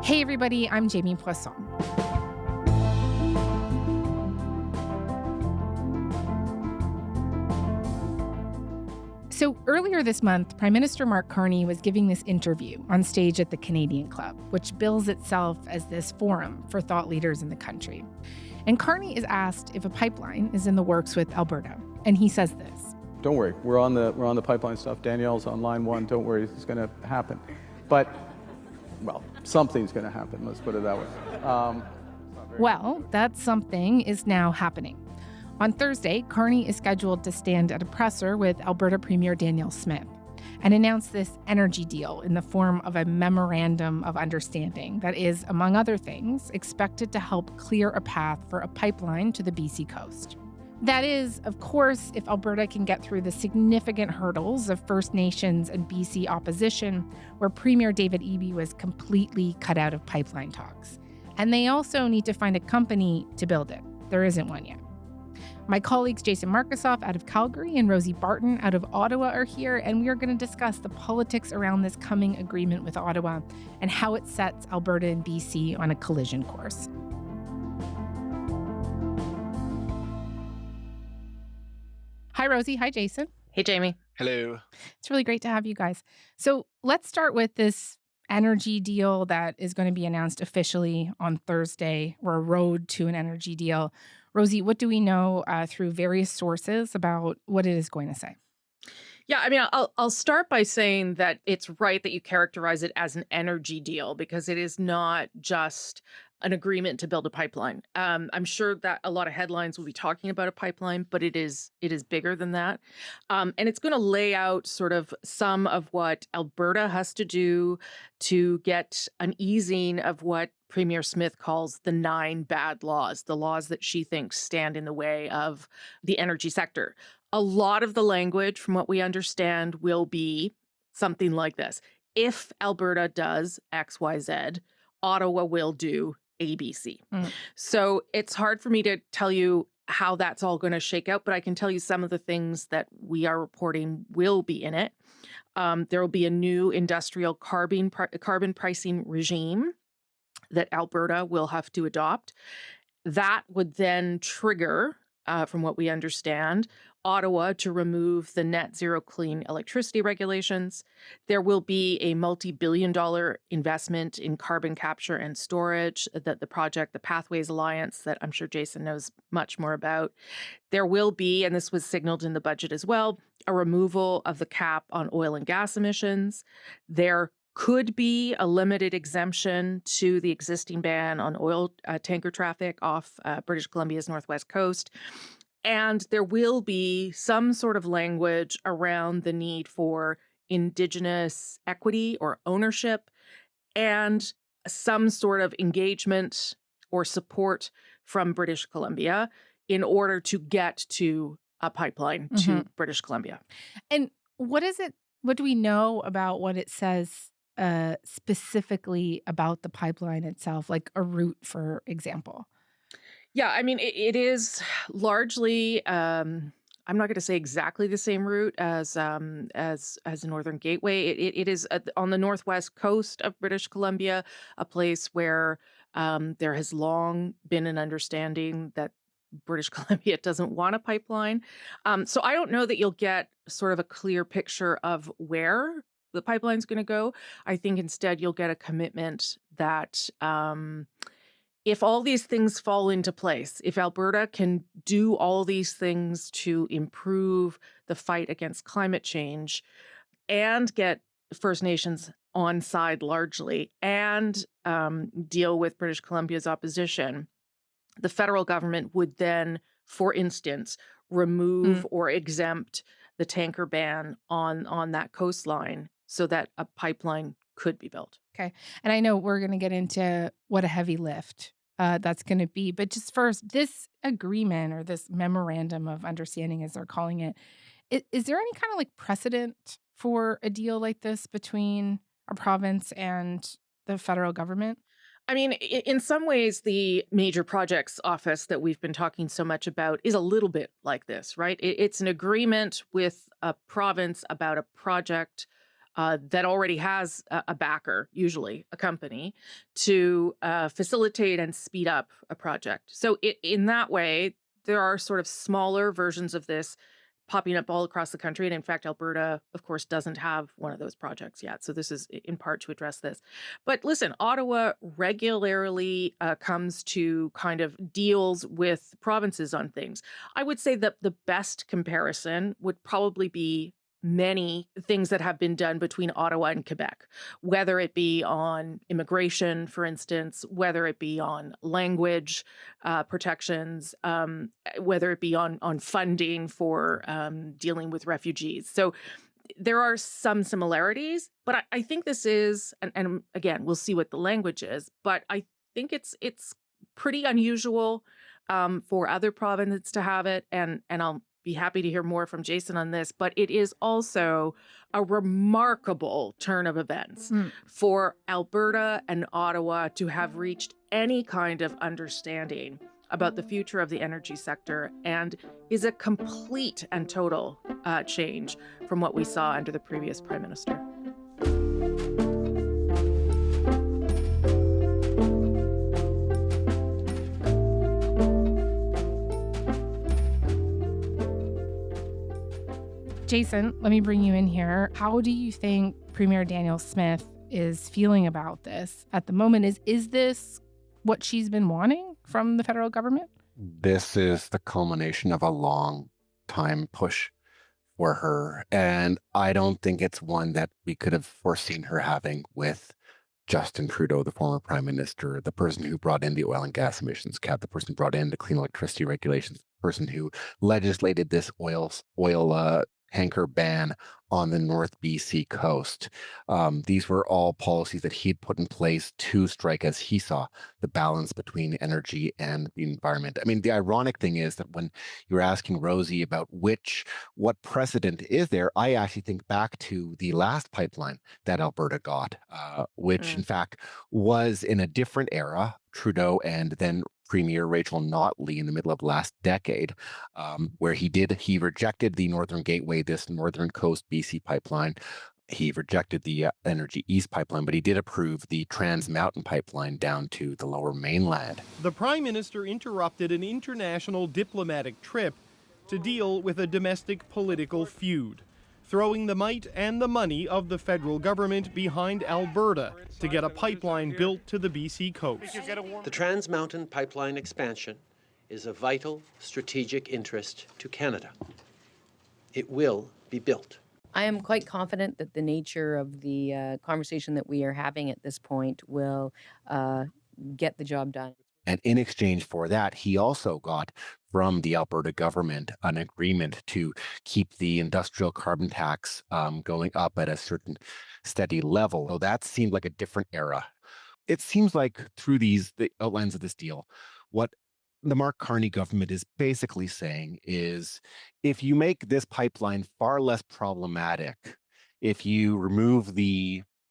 Hey everybody, I'm Jamie Poisson. So earlier this month, Prime Minister Mark Carney was giving this interview on stage at the Canadian Club, which bills itself as this forum for thought leaders in the country. And Carney is asked if a pipeline is in the works with Alberta, and he says this. Don't worry, we're on the pipeline stuff. Danielle's on line one. Don't worry, it's going to happen. But, well, something's going to happen. Let's put it that way. Well, that something is now happening. On Thursday, Carney is scheduled to stand at a presser with Alberta Premier Danielle Smith and announce this energy deal in the form of a memorandum of understanding that is, among other things, expected to help clear a path for a pipeline to the BC coast. That is, of course, if Alberta can get through the significant hurdles of First Nations and BC opposition, where Premier David Eby was completely cut out of pipeline talks. And they also need to find a company to build it. There isn't one yet. My colleagues Jason Markusoff out of Calgary and Rosie Barton out of Ottawa are here, and we are going to discuss the politics around this coming agreement with Ottawa and how it sets Alberta and BC on a collision course. Hi, Rosie. Hi, Jason. Hey, Jamie. Hello. It's really great to have you guys. So let's start with this energy deal that is going to be announced officially on Thursday, or a road to an energy deal. Rosie, what do we know through various sources about what it is going to say? Yeah, I mean, I'll start by saying that it's right that you characterize it as an energy deal because it is not just an agreement to build a pipeline. I'm sure that a lot of headlines will be talking about a pipeline, but it is bigger than that. And it's going to lay out sort of some of what Alberta has to do to get an easing of what Premier Smith calls the 9 bad laws, the laws that she thinks stand in the way of the energy sector. A lot of the language, from what we understand, will be something like this. If Alberta does X, Y, Z, Ottawa will do ABC. So it's hard for me to tell you how that's all going to shake out, but I can tell you some of the things that we are reporting will be in it. There will be a new industrial carbon pricing regime that Alberta will have to adopt. That would then trigger, from what we understand, Ottawa to remove the net zero clean electricity regulations. There will be a multi-billion-dollar investment in carbon capture and storage, that the project, the Pathways Alliance, that I'm sure Jason knows much more about. There will be, and this was signaled in the budget as well, a removal of the cap on oil and gas emissions. There could be a limited exemption to the existing ban on oil tanker traffic off British Columbia's northwest coast. And there will be some sort of language around the need for Indigenous equity or ownership and some sort of engagement or support from British Columbia in order to get to a pipeline to British Columbia. And what do we know about what it says specifically about the pipeline itself, like a route, for example? Yeah, I mean, it is largely, I'm not going to say exactly the same route as a Northern Gateway. It is on the northwest coast of British Columbia, a place where there has long been an understanding that British Columbia doesn't want a pipeline. So I don't know that you'll get sort of a clear picture of where the pipeline's going to go. I think instead you'll get a commitment that if all these things fall into place, if Alberta can do all these things to improve the fight against climate change and get First Nations on side largely and deal with British Columbia's opposition, the federal government would then, for instance, remove or exempt the tanker ban on that coastline so that a pipeline could be built. Okay. And I know we're going to get into what a heavy lift that's going to be. But just first, this agreement or this memorandum of understanding, as they're calling it, is there any kind of like precedent for a deal like this between a province and the federal government? I mean, in some ways, the Major Projects Office that we've been talking so much about is a little bit like this, right? It's an agreement with a province about a project that already has a backer, usually a company, to facilitate and speed up a project. So in that way, there are sort of smaller versions of this popping up all across the country. And in fact, Alberta, of course, doesn't have one of those projects yet. So this is in part to address this. But listen, Ottawa regularly comes to kind of deals with provinces on things. I would say that the best comparison would probably be many things that have been done between Ottawa and Quebec, whether it be on immigration, for instance, whether it be on language protections, whether it be on funding for dealing with refugees. So there are some similarities, but I think this is, and again, we'll see what the language is, but I think it's pretty unusual for other provinces to have it, and I'll be happy to hear more from Jason on this, but it is also a remarkable turn of events for Alberta and Ottawa to have reached any kind of understanding about the future of the energy sector, and is a complete and total change from what we saw under the previous Prime Minister. Jason, let me bring you in here. How do you think Premier Danielle Smith is feeling about this at the moment? Is this what she's been wanting from the federal government? This is the culmination of a long time push for her. And I don't think it's one that we could have foreseen her having with Justin Trudeau, the former prime minister, the person who brought in the oil and gas emissions cap, the person who brought in the clean electricity regulations, the person who legislated this oil tanker ban on the North BC coast. These were all policies that he'd put in place to strike, as he saw, the balance between energy and the environment. I mean, the ironic thing is that when you're asking Rosie about what precedent is there, I actually think back to the last pipeline that Alberta got, which in fact was in a different era, Trudeau and then Premier Rachel Notley in the middle of last decade, where he rejected the Northern Gateway, this Northern Coast BC pipeline. He rejected the Energy East pipeline, but he did approve the Trans Mountain pipeline down to the Lower Mainland. The Prime Minister interrupted an international diplomatic trip to deal with a domestic political feud, throwing the might and the money of the federal government behind Alberta to get a pipeline built to the BC coast. The Trans Mountain pipeline expansion is a vital strategic interest to Canada. It will be built. I am quite confident that the nature of the conversation that we are having at this point will get the job done. And in exchange for that, he also got from the Alberta government an agreement to keep the industrial carbon tax going up at a certain steady level. So that seemed like a different era. It seems like through the outlines of this deal, what the Mark Carney government is basically saying is, if you make this pipeline far less problematic, if you remove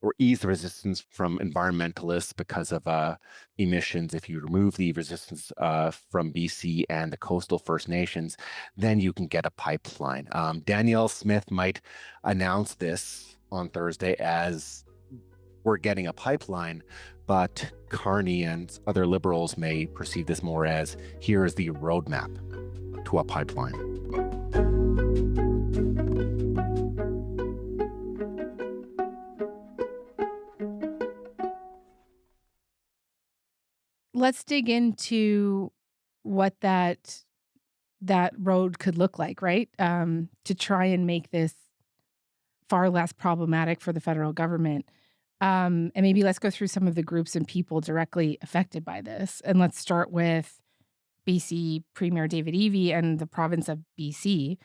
or ease the resistance from environmentalists because of emissions, if you remove the resistance from BC and the coastal First Nations, then you can get a pipeline. Danielle Smith might announce this on Thursday as we're getting a pipeline, but Carney and other Liberals may perceive this more as, here is the roadmap to a pipeline. Let's dig into what that road could look like, right? To try and make this far less problematic for the federal government. And maybe let's go through some of the groups and people directly affected by this. And let's start with BC Premier David Eby and the province of BC.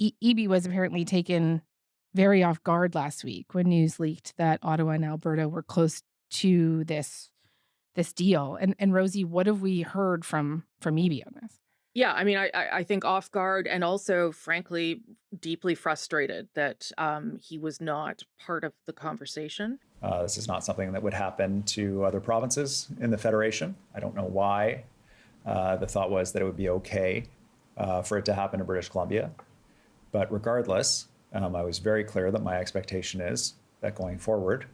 Eby was apparently taken very off guard last week when news leaked that Ottawa and Alberta were close to this deal. And Rosie, what have we heard from Eby on this? Yeah, I mean, I think off guard and also, frankly, deeply frustrated that he was not part of the conversation. This is not something that would happen to other provinces in the Federation. I don't know why. The thought was that it would be okay for it to happen in British Columbia. But regardless, I was very clear that my expectation is that going forward,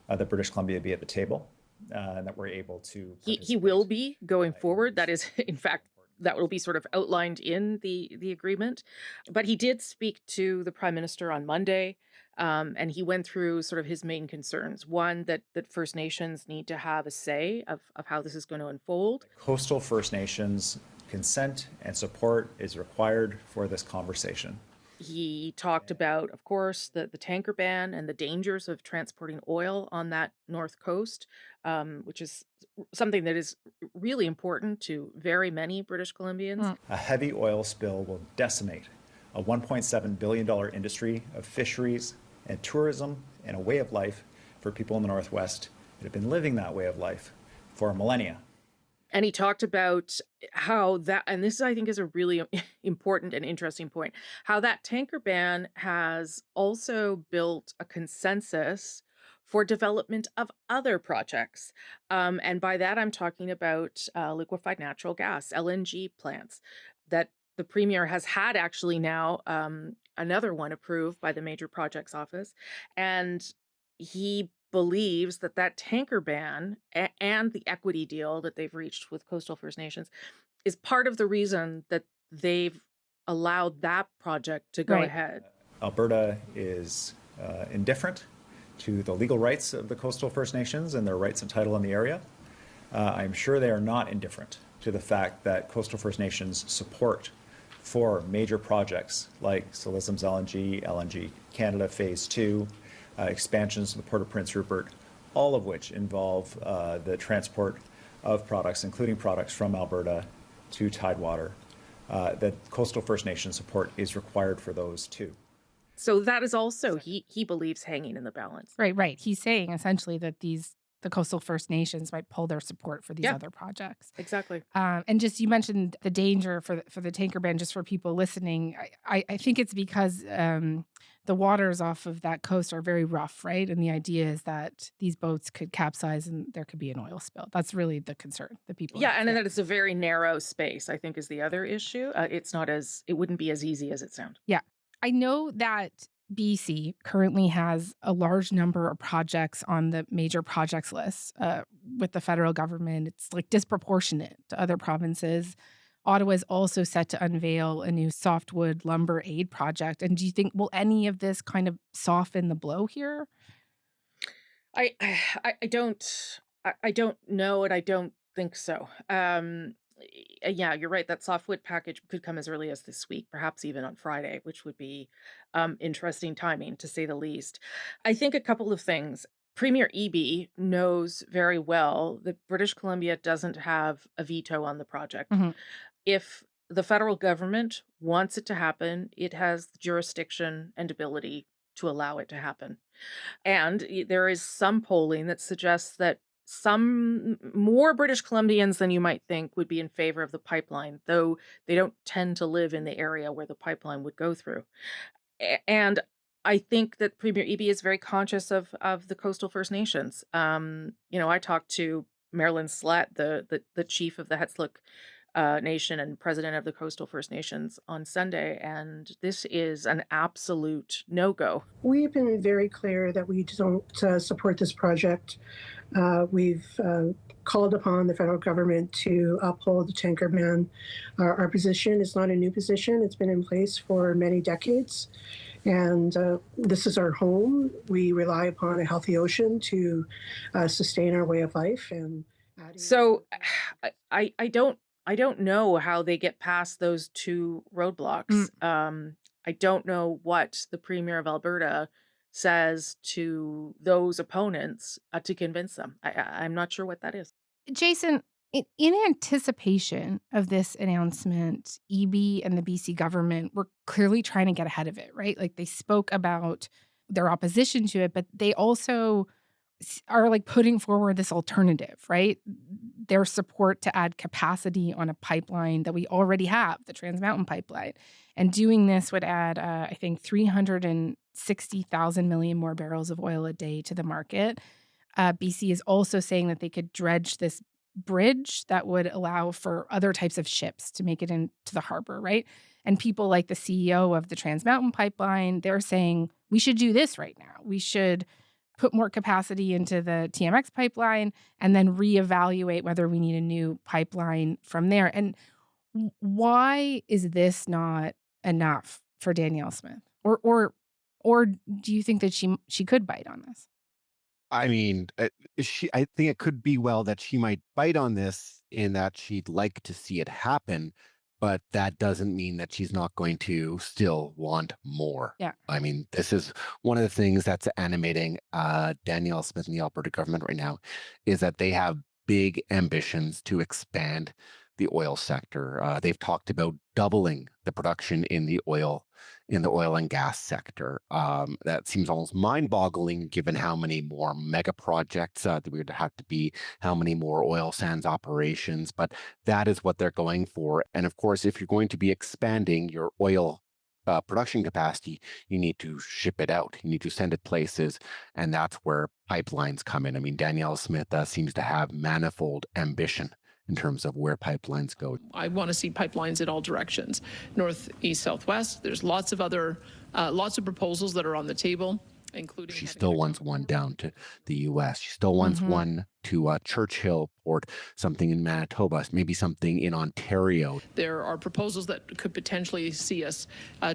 that British Columbia be at the table, and that we're able to. He will be going forward. That is, in fact, that will be sort of outlined in the agreement. But he did speak to the Prime Minister on Monday, and he went through sort of his main concerns. One, that First Nations need to have a say of how this is going to unfold. Coastal First Nations consent and support is required for this conversation. He talked about, of course, the tanker ban and the dangers of transporting oil on that north coast, which is something that is really important to very many British Columbians. A heavy oil spill will decimate a $1.7 billion industry of fisheries and tourism and a way of life for people in the Northwest that have been living that way of life for millennia. And he talked about how that, and this I think is a really important and interesting point, how that tanker ban has also built a consensus for development of other projects. And by that, I'm talking about liquefied natural gas, LNG plants, that the Premier has had actually now another one approved by the Major Projects Office. And he believes that tanker ban and the equity deal that they've reached with Coastal First Nations is part of the reason that they've allowed that project to go ahead. Alberta is indifferent to the legal rights of the Coastal First Nations and their rights and title in the area. I'm sure they are not indifferent to the fact that Coastal First Nations support for major projects like Silism's LNG Canada Phase 2, expansions to the Port of Prince Rupert, all of which involve the transport of products, including products from Alberta to Tidewater. That Coastal First Nation support is required for those too. So that is also, he believes, hanging in the balance. Right. He's saying essentially that the Coastal First Nations might pull their support for these other projects. Exactly. And just, you mentioned the danger for the tanker ban, just for people listening. I think it's because the waters off of that coast are very rough, right? And the idea is that these boats could capsize and there could be an oil spill. That's really the concern that people have. And then that it's a very narrow space, I think, is the other issue. It wouldn't be as easy as it sounds. Yeah. I know that BC currently has a large number of projects on the major projects list with the federal government. It's like disproportionate to other provinces. Ottawa is also set to unveil a new softwood lumber aid project. And do you think, will any of this kind of soften the blow here? I don't know, and I don't think so. Yeah, you're right. That softwood package could come as early as this week, perhaps even on Friday, which would be interesting timing, to say the least. I think a couple of things. Premier Eby knows very well that British Columbia doesn't have a veto on the project. Mm-hmm. If the federal government wants it to happen, it has the jurisdiction and ability to allow it to happen. And there is some polling that suggests that some more British Columbians than you might think would be in favor of the pipeline, though they don't tend to live in the area where the pipeline would go through. And I think that Premier Eby is very conscious of the Coastal First Nations. I talked to Marilyn Slett, the chief of the Hatchet Nation and president of the Coastal First Nations, on Sunday, and this is an absolute no-go. We've been very clear that we don't support this project. We've called upon the federal government to uphold the tanker ban. Our position is not a new position. It's been in place for many decades. And this is our home. We rely upon a healthy ocean to sustain our way of life. And so I don't know how they get past those two roadblocks. I don't know what the Premier of Alberta says to those opponents to convince them. I'm not sure what that is. Jason, in anticipation of this announcement, Eby and the BC government were clearly trying to get ahead of it, right? Like, they spoke about their opposition to it, but they also are like putting forward this alternative, right? Their support to add capacity on a pipeline that we already have, the Trans Mountain Pipeline. And doing this would add, I think, 360,000 million more barrels of oil a day to the market. BC is also saying that they could dredge this bridge that would allow for other types of ships to make it into the harbor, right? And people like the CEO of the Trans Mountain Pipeline, they're saying, we should do this right now. We should put more capacity into the TMX pipeline and then reevaluate whether we need a new pipeline from there. And why is this not enough for Danielle Smith? Or do you think that she could bite on this? I mean, I think it could be well that she might bite on this in that she'd like to see it happen, but that doesn't mean that she's not going to still want more. Yeah. I mean, this is one of the things that's animating Danielle Smith and the Alberta government right now, is that they have big ambitions to expand the oil sector. They've talked about doubling the production in the oil and gas sector. That seems almost mind-boggling given how many more mega projects there would have to be, how many more oil sands operations, but that is what they're going for. And of course, if you're going to be expanding your oil production capacity, you need to ship it out. You need to send it places, and that's where pipelines come in. I mean, Danielle Smith seems to have manifold ambition in terms of where pipelines go. I want to see pipelines in all directions, north, east, southwest. There's lots of proposals that are on the table, including. She still wants one down to the U.S. She still wants one to Churchill Port, something in Manitoba, maybe something in Ontario. There are proposals that could potentially see us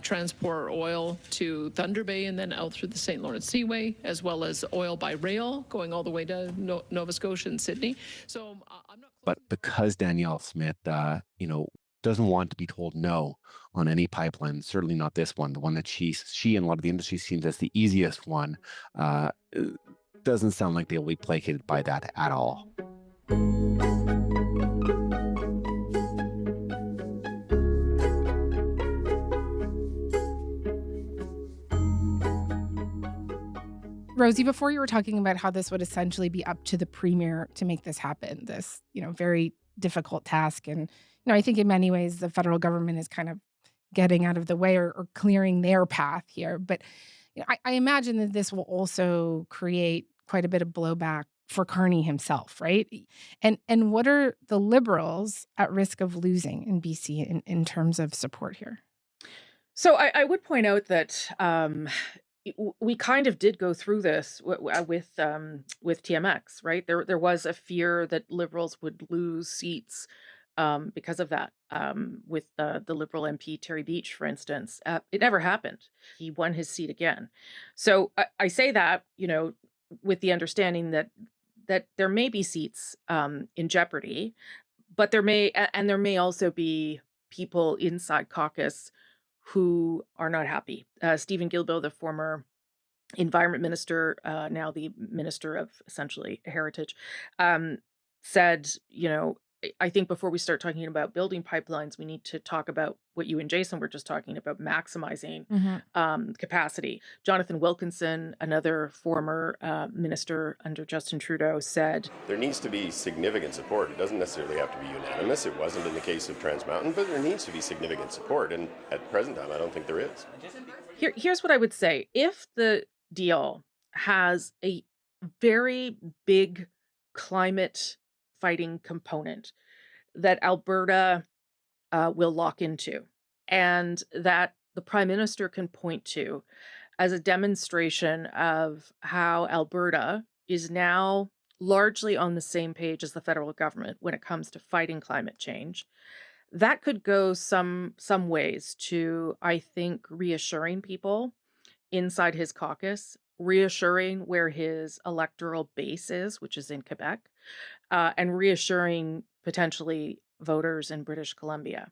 transport oil to Thunder Bay and then out through the St. Lawrence Seaway, as well as oil by rail going all the way to Nova Scotia and Sydney. So I'm not. But because Danielle Smith, doesn't want to be told no on any pipeline, certainly not this one, the one that she and a lot of the industry seems as the easiest one, doesn't sound like they'll be placated by that at all. Rosie, before you were talking about how this would essentially be up to the premier to make this happen, this, very difficult task. And, I think in many ways the federal government is kind of getting out of the way or clearing their path here. But I imagine that this will also create quite a bit of blowback for Carney himself, right? And what are the Liberals at risk of losing in BC in terms of support here? So I would point out that we kind of did go through this with TMX, right? There was a fear that Liberals would lose seats because of that. With the Liberal MP Terry Beach, for instance, it never happened. He won his seat again. So I say that, with the understanding that there may be seats in jeopardy, but there may also be people inside caucus who are not happy. Stephen Guilbeault, the former environment minister, now the minister of essentially heritage, said, I think before we start talking about building pipelines, we need to talk about what you and Jason were just talking about, maximizing capacity. Jonathan Wilkinson, another former minister under Justin Trudeau, said, there needs to be significant support. It doesn't necessarily have to be unanimous. It wasn't in the case of Trans Mountain, but there needs to be significant support. And at the present time, I don't think there is. Here's what I would say. If the deal has a very big climate fighting component that Alberta will lock into, and that the Prime Minister can point to as a demonstration of how Alberta is now largely on the same page as the federal government when it comes to fighting climate change, that could go some ways to, I think, reassuring people inside his caucus, reassuring where his electoral base is, which is in Quebec, and reassuring potentially voters in British Columbia.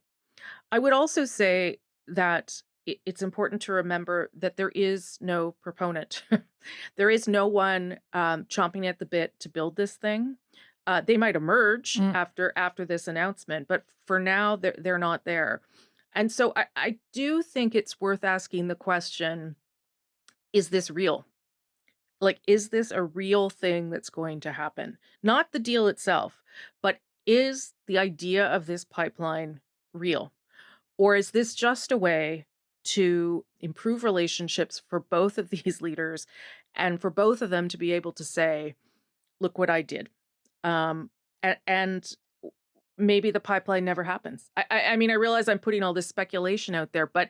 I would also say that it's important to remember that there is no proponent. There is no one chomping at the bit to build this thing. They might emerge after this announcement, but for now, they're not there. And so I do think it's worth asking the question, is this real? Like, is this a real thing that's going to happen? Not the deal itself, but is the idea of this pipeline real? Or is this just a way to improve relationships for both of these leaders and for both of them to be able to say, look what I did? And maybe the pipeline never happens. I mean, I realize I'm putting all this speculation out there, but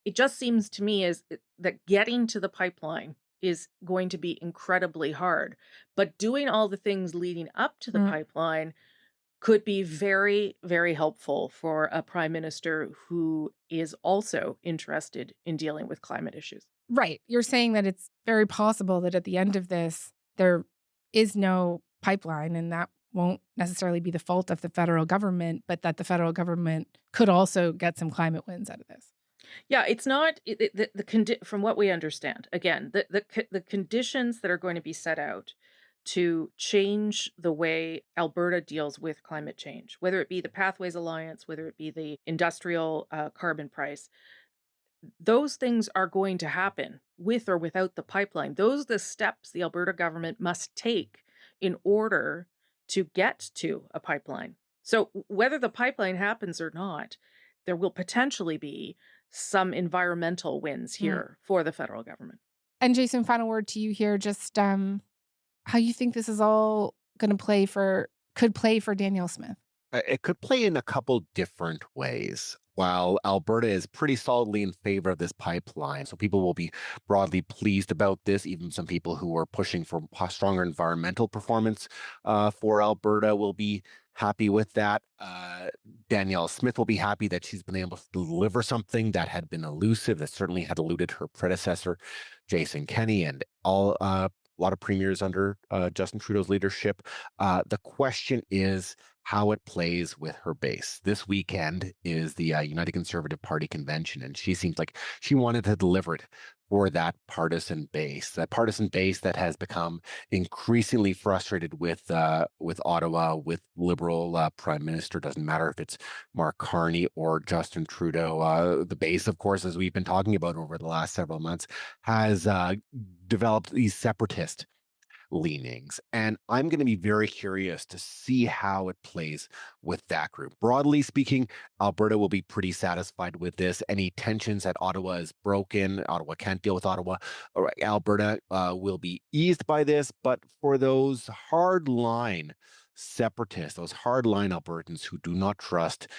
it just seems to me that getting to the pipeline is going to be incredibly hard. But doing all the things leading up to the pipeline could be very, very helpful for a prime minister who is also interested in dealing with climate issues. Right. You're saying that it's very possible that at the end of this, there is no pipeline, and that won't necessarily be the fault of the federal government, but that the federal government could also get some climate wins out of this. Yeah, it's not from what we understand. Again, the conditions that are going to be set out to change the way Alberta deals with climate change, whether it be the Pathways Alliance, whether it be the industrial carbon price, those things are going to happen with or without the pipeline. Those are the steps the Alberta government must take in order to get to a pipeline. So whether the pipeline happens or not, there will potentially be some environmental wins here for the federal government. And Jason, final word to you here, just how you think this is all going to could play for Danielle Smith. It could play in a couple different ways. While Alberta is pretty solidly in favor of this pipeline, so people will be broadly pleased about this. Even some people who are pushing for stronger environmental performance for Alberta will be happy with that. Danielle Smith will be happy that she's been able to deliver something that had been elusive, that certainly had eluded her predecessor, Jason Kenney, and a lot of premiers under Justin Trudeau's leadership. The question is how it plays with her base. This weekend is the United Conservative Party convention, and she seems like she wanted to deliver it for that partisan base that has become increasingly frustrated with Ottawa, with Liberal Prime Minister. Doesn't matter if it's Mark Carney or Justin Trudeau. The base, of course, as we've been talking about over the last several months, has developed these separatist leanings. And I'm going to be very curious to see how it plays with that group. Broadly speaking, Alberta will be pretty satisfied with this. Any tensions that Ottawa is broken, Ottawa can't deal with Ottawa, or Alberta will be eased by this. But for those hardline separatists, those hardline Albertans who do not trust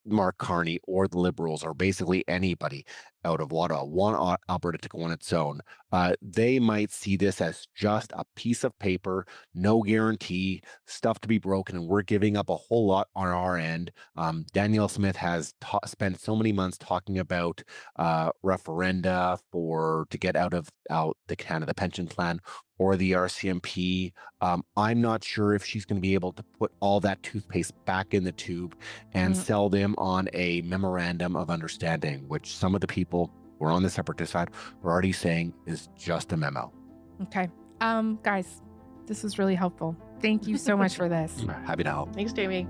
Mark Carney or the Liberals or basically anybody out of Ottawa, want Alberta to go on its own, they might see this as just a piece of paper, no guarantee, stuff to be broken, and we're giving up a whole lot on our end. Danielle Smith has spent so many months talking about referenda to get out of the Canada Pension Plan or the RCMP. I'm not sure if she's going to be able to put all that toothpaste back in the tube and sell them on a memorandum of understanding, which some of the people who are on the separatist side are already saying is just a memo. Okay. Guys, this was really helpful. Thank you so much for this. Happy to help. Thanks, Jamie.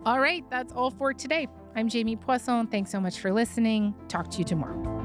All right, that's all for today. I'm Jamie Poisson. Thanks so much for listening. Talk to you tomorrow.